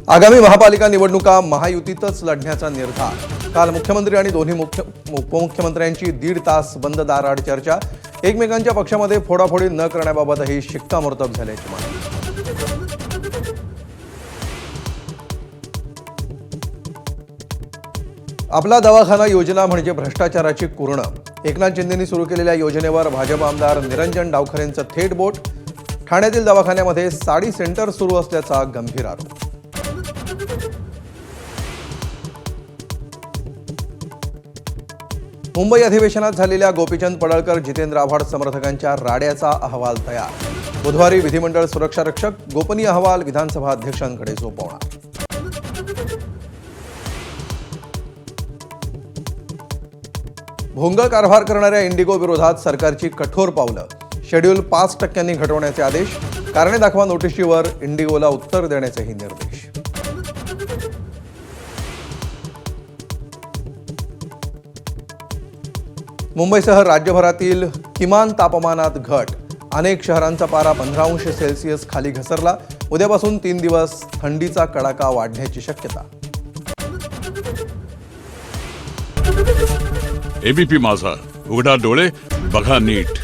आगामी महापालिका निवडणुका महायुतीतच लढण्याचा निर्धार। काल मुख्यमंत्री आणि दोन्ही उपमुख्यमंत्र्यांची 1.5 तास बंद दाराआड चर्चा। एकमेकांच्या पक्षामध्ये फोडाफोडी न करण्याबाबतही शिक्कामोर्तब झाल्याची माहिती। आपला दवाखाना योजना म्हणजे भ्रष्टाचाराची कुरण। एकनाथ शिंदेंनी सुरू केलेल्या योजनेवर भाजप आमदार निरंजन डावखरेंचं थेट बोट। ठाण्यातील दवाखान्यामध्ये साडी सेंटर सुरू असल्याचा गंभीर आरोप। मुंबई अधिवेशनात झालेल्या गोपीचंद पडळकर जितेंद्र आव्हाड समर्थकांच्या राड्याचा अहवाल तयार। बुधवारी विधिमंडळ सुरक्षा रक्षक गोपनीय अहवाल विधानसभा अध्यक्षांकडे सोपवणार। भोंगळ कारभार करणाऱ्या इंडिगो विरोधात सरकारची कठोर पावलं। शेड्यूल 5% घटवण्याचे आदेश। कारणे दाखवा नोटीशीवर इंडिगोला उत्तर देण्याचेही निर्देश। मुंबईसह राज्यभरातील किमान तापमानात घट। अनेक शहरांचा पारा 15 अंश सेल्सिअस खाली घसरला। उद्यापासून 3 दिवस थंडीचा कडाका वाढण्याची शक्यता। एबीपी माझा, उघडा डोळे बघा नीट।